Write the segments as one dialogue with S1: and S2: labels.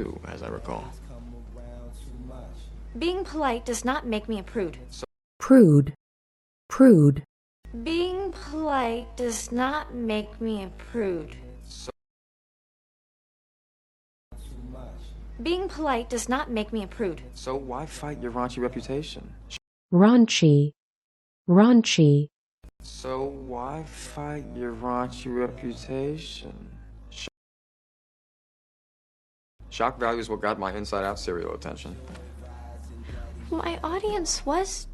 S1: too, as I recall.
S2: Being polite does not make me a prude.
S3: Prude. Prude.
S2: Being polite does not make me a prude. Being polite does not make me a prude.
S1: So why fight your raunchy reputation?
S3: Raunchy. Raunchy.
S1: So why fight your raunchy reputation? Shock value is what got my Inside Out serial attention.
S2: My audience was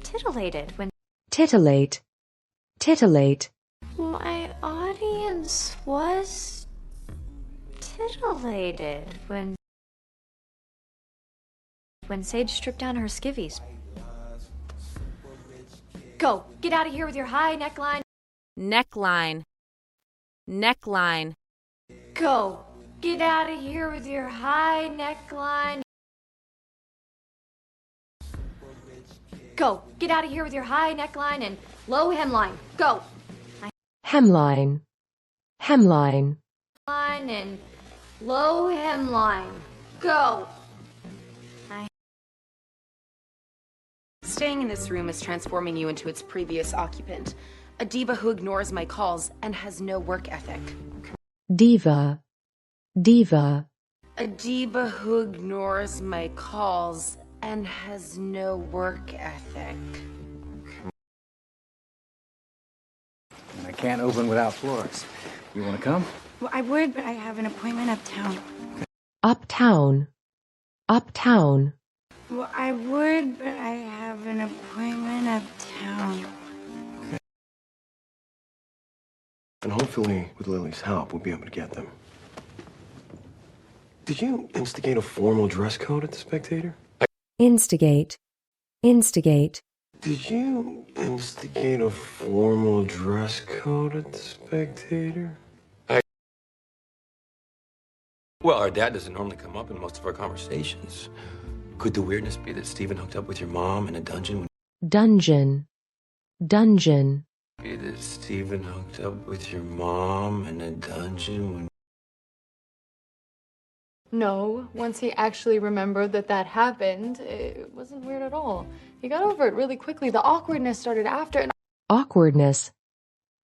S2: titillated when...
S3: Titillate. Titillate.
S2: My audience was titillated when Sage stripped down her skivvies. Go! Get out of here with your high neckline.
S4: Neckline. Neckline.
S2: Go! Get out of here with your high neckline. Go! Get out of here with your high neckline and low hemline. Go!
S3: Hemline. Hemline.
S2: Line and low hemline. Go!
S4: Staying in this room is transforming you into its previous occupant. A diva who ignores my calls and has no work ethic.
S3: Diva. Diva.
S4: A diva who ignores my calls and has no work ethic.
S5: I can't open without floors. You want to come?
S6: Well, I would, but I have an appointment uptown.
S3: Uptown. Uptown.
S6: Well, I would, but I have an appointment uptown.
S7: And hopefully, with Lily's help, we'll be able to get them. Did you instigate a formal dress code at the Spectator?
S3: Instigate. Instigate.
S7: Did you instigate a formal dress code at the Spectator?
S8: Well, our dad doesn't normally come up in most of our conversations. Could the weirdness be that Stephen hooked up with your mom in a dungeon?
S3: Dungeon. Dungeon.
S8: Be that Stephen hooked up with your mom in a dungeon when...
S9: No, once he actually remembered that happened, it wasn't weird at all. He got over it really quickly. The awkwardness started after, and
S3: Awkwardness.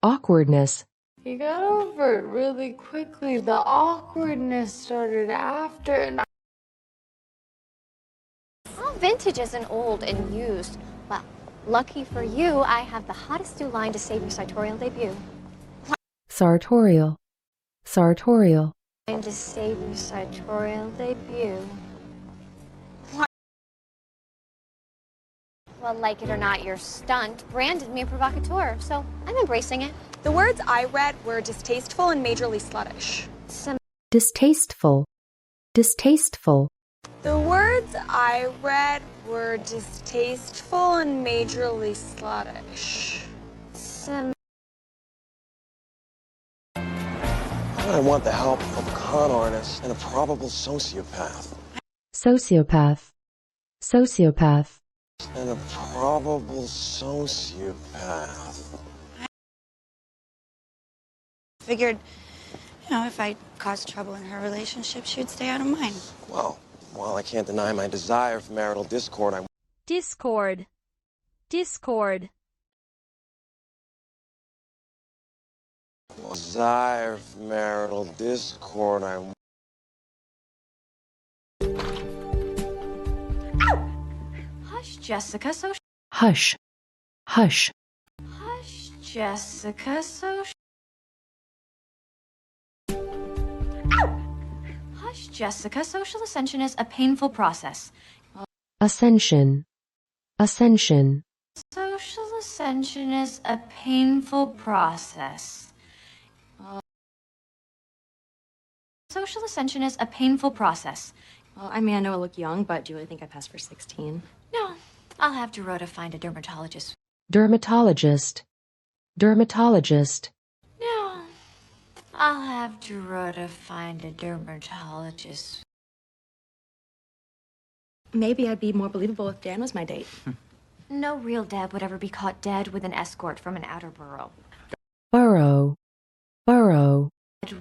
S3: Awkwardness.
S9: he got over it really quickly. The awkwardness started after, and
S2: All vintage isn't old and used. Well, lucky for you, I have the hottest new line to save your sartorial debut.
S3: Sartorial. Sartorial.
S2: Line to save your sartorial debut. Well, like it or not, your stunt branded me a provocateur, so I'm embracing it.
S10: The words I read were distasteful and majorly sluttish.
S3: Distasteful. Distasteful.
S10: The words I read were distasteful and majorly sluttish.
S7: I want the help of a con artist and a probable sociopath.
S3: Sociopath. Sociopath.
S7: And a probable sociopath.
S6: Figured, if I caused trouble in her relationship, she would stay out of mine.
S7: Well, while I can't deny my desire for marital discord,
S4: Discord. Discord.
S7: desire for marital discord,
S2: Hush, Jessica, so...
S3: Hush. Hush.
S2: Hush, Jessica, so... Hush, Jessica, social ascension is a painful process.
S3: Ascension. Ascension.
S2: Social ascension is a painful process. Social ascension is a painful process.
S11: Well, I mean, I know I look young, but do you really think I passed for 16?
S2: No, I'll have to Rhoda find a dermatologist.
S3: Dermatologist. Dermatologist.
S2: No, I'll have to Rhoda find a dermatologist.
S11: Maybe I'd be more believable if Dan was my date.
S2: No real dad would ever be caught dead with an escort from an outer borough.
S3: Borough. Borough.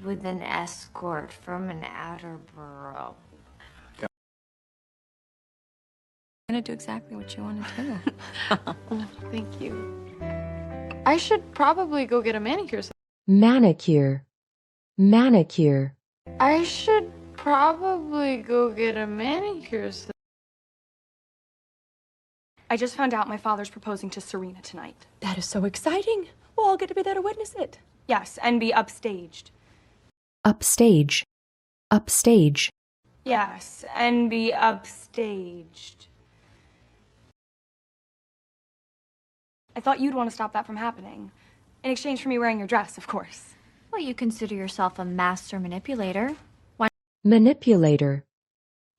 S2: With an escort from an outer borough.
S6: gonna do exactly what you want to do.
S9: Oh, thank you. I should probably go get a manicure.
S3: Manicure. Manicure.
S9: I should probably go get a manicure.
S10: I just found out my father's proposing to Serena tonight.
S11: That is so exciting. We'll all get to be there to witness it.
S10: Yes, and be upstaged.
S3: Upstage. Upstage.
S10: Yes, and be upstaged. I thought you'd want to stop that from happening. In exchange for me wearing your dress, of course.
S2: Well, you consider yourself a master manipulator.
S3: Manipulator.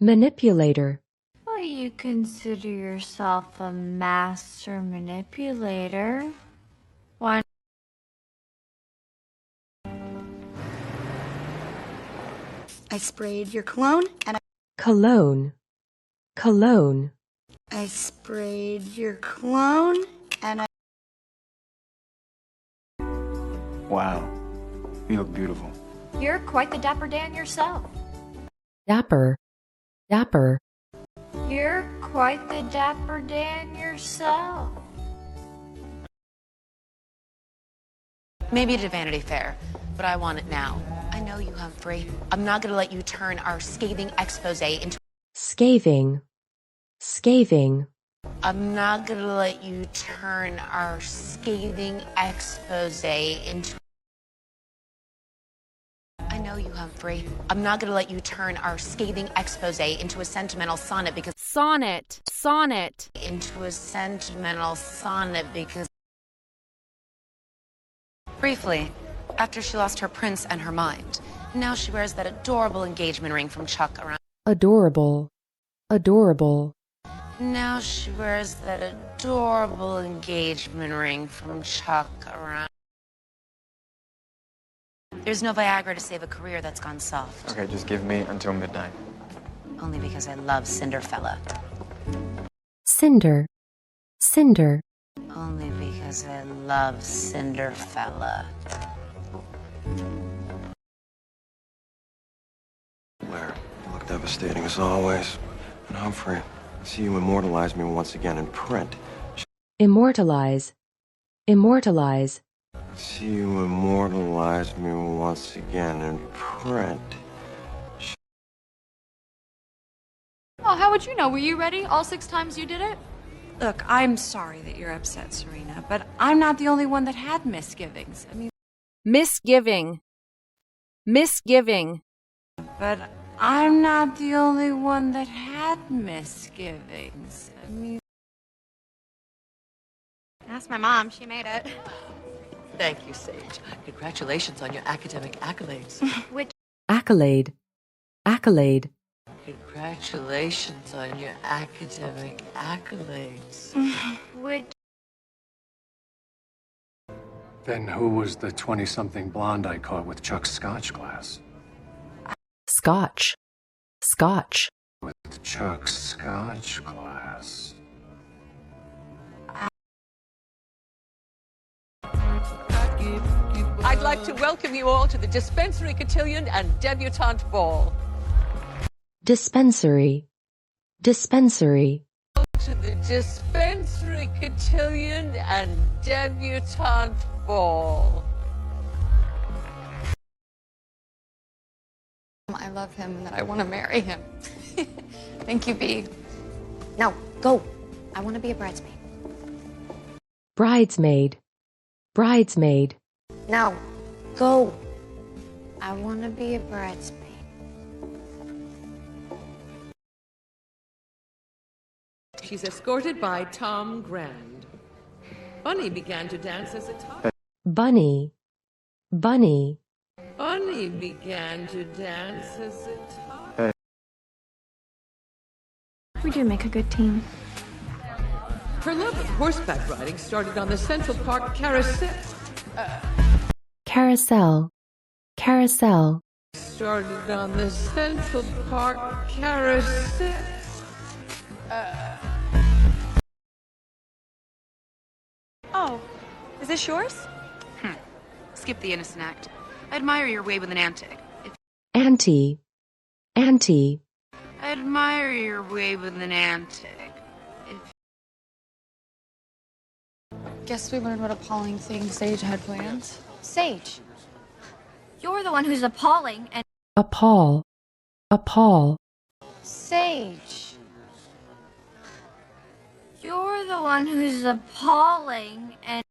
S3: Manipulator.
S2: Well, you consider yourself a master manipulator. Why?
S6: I sprayed your cologne and
S3: Cologne. Cologne.
S6: I sprayed your cologne and
S5: Wow. You look beautiful.
S2: You're quite the dapper Dan yourself.
S3: Dapper. Dapper.
S2: You're quite the dapper Dan yourself.
S4: Maybe at a Vanity Fair, but I want it now. I know you, Humphrey. I'm not going to let you turn our scathing expose into...
S3: Scathing. Scathing.
S4: I'm not going to let you turn our scathing expose into... I know you, Humphrey. I'm not going to let you turn our scathing expose into a sentimental sonnet because...
S11: Sonnet. Sonnet.
S4: Into a sentimental sonnet because... Briefly, after she lost her prince and her mind, now she wears that adorable engagement ring from Chuck around...
S3: Adorable. Adorable.
S4: Now she wears that adorable engagement ring from Chuck around... There's no Viagra to save a career that's gone soft.
S1: Okay, just give me until midnight.
S4: Only because I love Cinderfella.
S3: Cinder. Cinder.
S4: Only because I love Cinderfella.
S7: Blair, you look devastating as always. And Humphrey, I see you immortalize me once again in print.
S3: Immortalize. Immortalize.
S7: I see you immortalize me once again in print.
S9: Oh, how would you know? Were you ready all 6 times you did it?
S12: Look, I'm sorry that you're upset, Serena, but I'm not the only one that had misgivings. I mean,
S11: Misgiving. Misgiving.
S12: but I'm not the only one that had misgivings. I mean,
S6: ask my mom. She made it.
S13: Thank you, Sage. Congratulations on your academic accolades.
S2: Which
S3: Accolade. Accolade.
S13: Congratulations on your academic accolades.
S2: Which
S5: Then who was the 20-something blonde I caught with Chuck's Scotch glass?
S3: Scotch. Scotch.
S5: With Chuck's Scotch glass.
S13: I'd like to welcome you all to the Dispensary Cotillion and Debutante Ball.
S3: Dispensary. Dispensary.
S13: To the Dispensary Cotillion and Debutante Ball.
S6: I love him and that I want to marry him. Thank you, B.
S2: Now, go. I want to be a bridesmaid.
S3: Bridesmaid. Bridesmaid.
S2: Now, go. I want to be a bridesmaid.
S13: She's escorted by Tom Grand. Bunny began to dance as a toddler.
S3: Bunny. Bunny.
S13: Bunny began to dance as a toddler.
S2: We do make a good team.
S13: Her love of horseback riding started on the Central Park Carousel.
S3: Carousel. Carousel.
S13: Started on the Central Park Carousel.
S6: Oh, is this yours?
S4: Skip the innocent act. I admire your way with an antic.
S3: Auntie. Auntie.
S4: I admire your way with an antic.
S9: guess we learned what appalling things Sage had planned.
S2: Sage, you're the one who's appalling and...
S3: Appall. Appall.
S2: Sage, you're the one who's appalling and...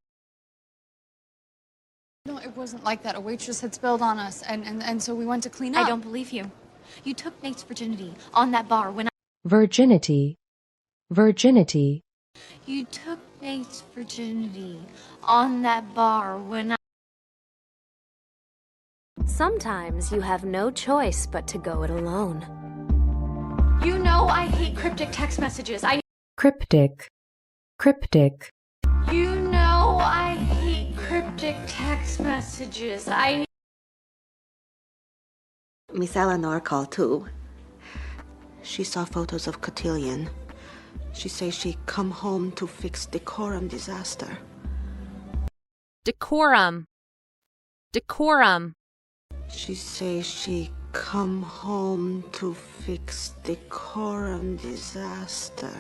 S9: No, it wasn't like that. A waitress had spilled on us, and so we went to clean up.
S2: I don't believe you. You took Nate's virginity on that bar when I...
S3: Virginity. Virginity.
S2: You took Nate's virginity on that bar when I...
S14: Sometimes you have no choice but to go it alone.
S2: You know I hate cryptic text messages.
S3: Cryptic. Cryptic.
S2: You know I hate cryptic text messages.
S15: Miss Eleanor called too. She saw photos of Cotillion. She says she come home to fix decorum disaster.
S14: Decorum. Decorum.
S15: She says she come home to fix decorum disaster.